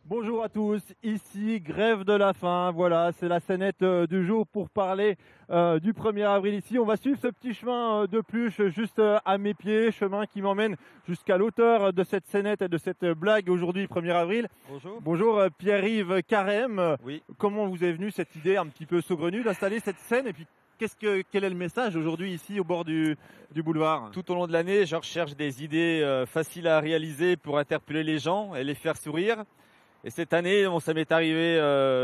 Bonjour à tous, ici grève de la faim, voilà, c'est la scénette du jour pour parler du 1er avril ici. On va suivre ce petit chemin de pluche juste à mes pieds, chemin qui m'emmène jusqu'à l'auteur de cette scénette et de cette blague aujourd'hui 1er avril. Bonjour. Bonjour Pierre-Yves Carême, Oui. comment vous est venue cette idée un petit peu saugrenue d'installer cette scène et puis quel est le message aujourd'hui ici au bord du boulevard? Tout au long de l'année, je recherche des idées faciles à réaliser pour interpeller les gens et les faire sourire. Et cette année, ça m'est arrivé,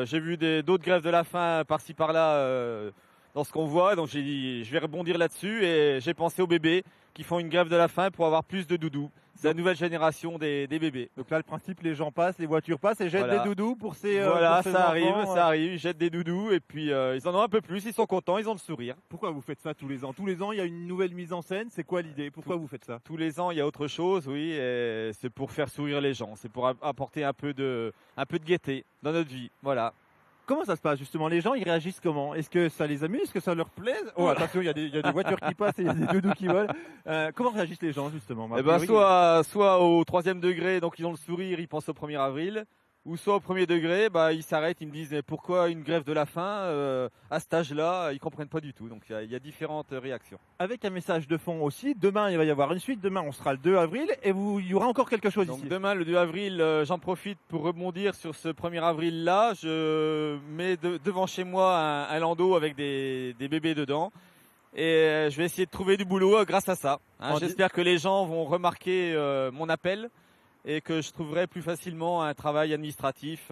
j'ai vu d'autres grèves de la faim par-ci par-là dans ce qu'on voit. Donc j'ai dit, je vais rebondir là-dessus et j'ai pensé aux bébés qui font une grève de la faim pour avoir plus de doudous. C'est la nouvelle génération des bébés. Donc là, le principe, les gens passent, les voitures passent et jettent Voilà. des doudous pour ces Voilà, pour ces ça enfants, arrive, ils jettent des doudous et puis ils en ont un peu plus, ils sont contents, ils ont le sourire. Pourquoi vous faites ça tous les ans? Tous les ans, il y a une nouvelle mise en scène. C'est quoi l'idée? Pourquoi vous faites ça? Tous les ans, il y a autre chose, oui, et c'est pour faire sourire les gens, c'est pour apporter un peu de gaieté dans notre vie, voilà. Comment ça se passe justement? Les gens, ils réagissent comment? Est-ce que ça les amuse? Est-ce que ça leur plaît? Oh, attention, il y a des voitures qui passent et il y a des doudous qui volent. Comment réagissent les gens justement? Eh ben, soit au troisième degré, donc ils ont le sourire, ils pensent au 1er avril, ou soit au premier degré, bah, ils s'arrêtent, ils me disent mais pourquoi une grève de la faim à cet âge-là, ils comprennent pas du tout. Donc il y a différentes réactions. Avec un message de fond aussi. Demain, il va y avoir une suite. Demain, on sera le 2 avril et il y aura encore quelque chose Donc ici. demain, le 2 avril, j'en profite pour rebondir sur ce 1er avril-là. Je mets devant chez moi un landau avec des bébés dedans. Et je vais essayer de trouver du boulot grâce à ça. J'espère que les gens vont remarquer mon appel et que je trouverai plus facilement un travail administratif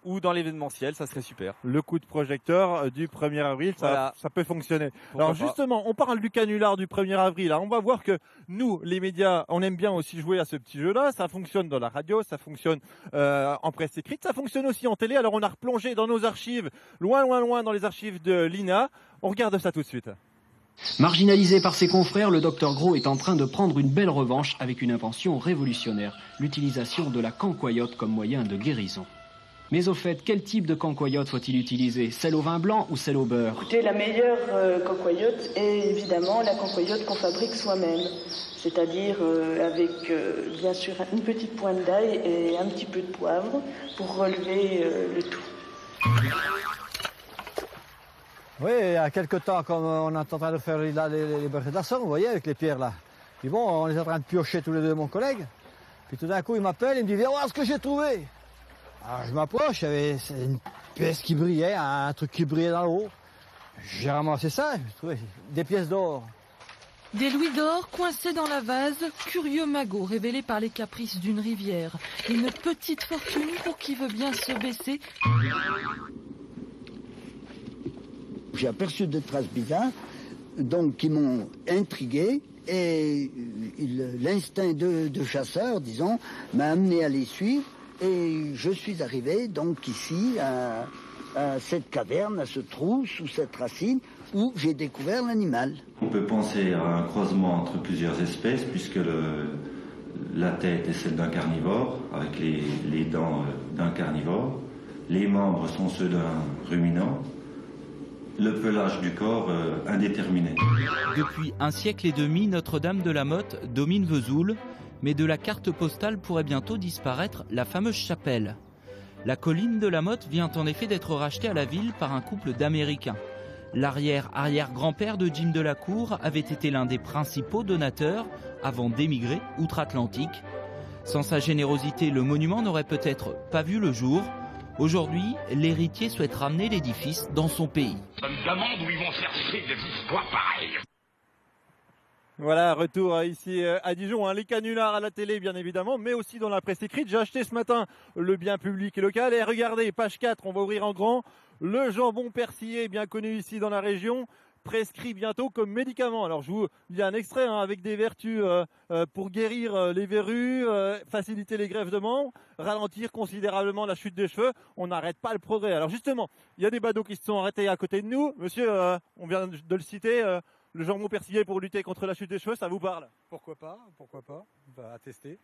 ou dans l'événementiel, ça serait super. Le coup de projecteur du 1er avril, Voilà. ça peut fonctionner. Pourquoi Alors pas. justement, on parle du canular du 1er avril. Alors, on va voir que nous, les médias, on aime bien aussi jouer à ce petit jeu-là. Ça fonctionne dans la radio, ça fonctionne en presse écrite, ça fonctionne aussi en télé. Alors on a replongé dans nos archives, loin dans les archives de l'INA. On regarde ça tout de suite. Marginalisé par ses confrères, le docteur Gros est en train de prendre une belle revanche avec une invention révolutionnaire, l'utilisation de la cancoyote comme moyen de guérison. Mais au fait, quel type de cancoyote faut-il utiliser? Celle au vin blanc ou celle au beurre? Écoutez, la meilleure cancoyote est évidemment la cancoyote qu'on fabrique soi-même, c'est-à-dire avec bien sûr une petite pointe d'ail et un petit peu de poivre pour relever le tout. Oui, il y a quelques temps, comme on est en train de faire les barrettes d'assaut, vous voyez, avec les pierres là. Puis bon, on est en train de piocher tous les deux, mon collègue. Puis tout d'un coup, il m'appelle, il me dit, viens voir ce que j'ai trouvé. Alors je m'approche, il y avait une pièce qui brillait, un truc qui brillait dans l'eau. J'ai ramassé ça, j'ai trouvé des pièces d'or. Des louis d'or coincés dans la vase, curieux magot révélé par les caprices d'une rivière. Une petite fortune pour qui veut bien se baisser. J'ai aperçu des traces bizarres donc, qui m'ont intrigué et l'instinct de chasseur, disons, m'a amené à les suivre et je suis arrivé donc ici à cette caverne, à ce trou, sous cette racine où j'ai découvert l'animal. On peut penser à un croisement entre plusieurs espèces puisque la tête est celle d'un carnivore avec les dents d'un carnivore, les membres sont ceux d'un ruminant. Le pelage du corps indéterminé. Depuis un siècle et demi, Notre-Dame de la Motte domine Vesoul, mais de la carte postale pourrait bientôt disparaître la fameuse chapelle. La colline de la Motte vient en effet d'être rachetée à la ville par un couple d'Américains. L'arrière-arrière-grand-père de Jim Delacour avait été l'un des principaux donateurs avant d'émigrer outre-Atlantique. Sans sa générosité, le monument n'aurait peut-être pas vu le jour. Aujourd'hui, l'héritier souhaite ramener l'édifice dans son pays. Je me demande où ils vont chercher des histoires pareilles. Voilà, retour ici à Dijon, les canulars à la télé bien évidemment, mais aussi dans la presse écrite. J'ai acheté ce matin le bien public et local et regardez, page 4, on va ouvrir en grand, le jambon persillé bien connu ici dans la région, prescrit bientôt comme médicament. Alors il y a un extrait avec des vertus pour guérir les verrues, faciliter les greffes de membres, ralentir considérablement la chute des cheveux. On n'arrête pas le progrès. Alors justement, il y a des badauds qui se sont arrêtés à côté de nous. Monsieur, on vient de le citer, le jambon persillé pour lutter contre la chute des cheveux, ça vous parle? Pourquoi pas, on va tester.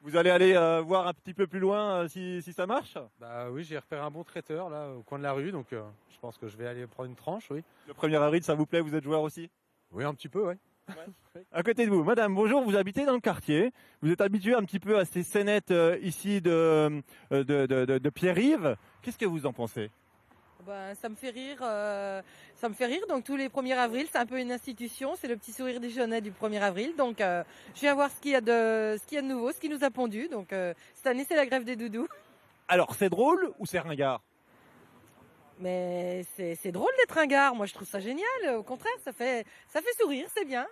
Vous allez aller voir un petit peu plus loin si ça marche? Bah oui, j'ai repéré un bon traiteur là au coin de la rue, donc je pense que je vais aller prendre une tranche, oui. Le 1er avril, ça vous plaît? Vous êtes joueur aussi? Oui, un petit peu, oui. À côté de vous, madame, bonjour, vous habitez dans le quartier. Vous êtes habitué un petit peu à ces scénettes ici de Pierre-Yves. Qu'est-ce que vous en pensez? Ben, ça me fait rire. Donc tous les 1er avril, c'est un peu une institution. C'est le petit sourire déjeuner du 1er avril. Donc je viens voir ce qu'il y a de nouveau, ce qui nous a pondu. Donc cette année, c'est la grève des doudous. Alors, c'est drôle ou c'est ringard? Mais c'est drôle d'être ringard. Moi, je trouve ça génial. Au contraire, ça fait sourire, c'est bien.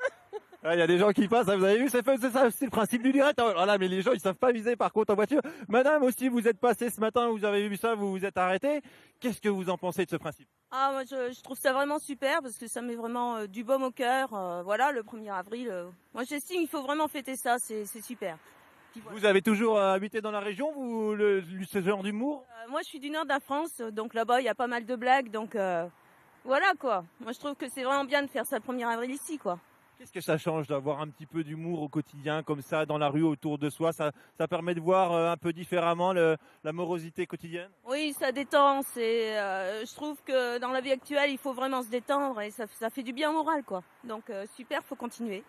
Il y a des gens qui passent, hein, vous avez vu, c'est ça, c'est le principe du direct. Voilà, mais les gens, ils savent pas viser par contre en voiture. Madame aussi, vous êtes passée ce matin, vous avez vu ça, vous vous êtes arrêté. Qu'est-ce que vous en pensez de ce principe? Ah, moi, je trouve ça vraiment super parce que ça met vraiment du baume au cœur. Voilà, le 1er avril. Moi, j'estime qu'il faut vraiment fêter ça, c'est super. Puis, voilà. Vous avez toujours habité dans la région, ce genre d'humour? Moi, je suis du nord de la France, donc là-bas, il y a pas mal de blagues. Donc voilà, quoi. Moi, je trouve que c'est vraiment bien de faire ça le 1er avril ici, quoi. Qu'est-ce que ça change d'avoir un petit peu d'humour au quotidien, comme ça, dans la rue, autour de soi? Ça permet de voir un peu différemment la morosité quotidienne? Oui, ça détend. Je trouve que dans la vie actuelle, il faut vraiment se détendre et ça fait du bien au moral, quoi. Donc super, faut continuer.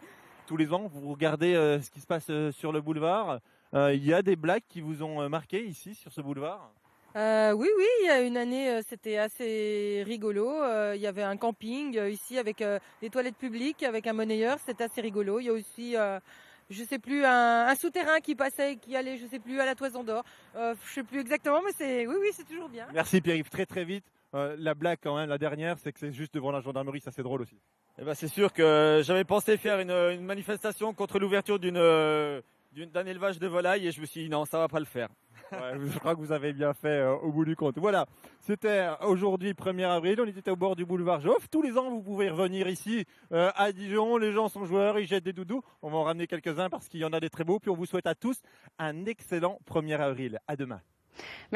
Tous les ans, vous regardez ce qui se passe sur le boulevard. Il y a des blagues qui vous ont marqué ici, sur ce boulevard? Oui, il y a une année, c'était assez rigolo. Il y avait un camping ici avec des toilettes publiques, avec un monnayeur, c'était assez rigolo. Il y a aussi, je sais plus, un souterrain qui passait, qui allait, je sais plus, à la Toison d'Or. Je sais plus exactement, mais oui, c'est toujours bien. Merci Pierre-Yves, très très vite. La blague quand même, la dernière, c'est que c'est juste devant la gendarmerie, ça c'est drôle aussi. Eh ben, c'est sûr que j'avais pensé faire une manifestation contre l'ouverture d'un élevage de volailles et je me suis dit non, ça va pas le faire. Ouais, je crois que vous avez bien fait au bout du compte. Voilà, c'était aujourd'hui 1er avril, on était au bord du boulevard Joffre. Tous les ans, vous pouvez revenir ici à Dijon, les gens sont joueurs, ils jettent des doudous. On va en ramener quelques-uns parce qu'il y en a des très beaux. Puis on vous souhaite à tous un excellent 1er avril. À demain.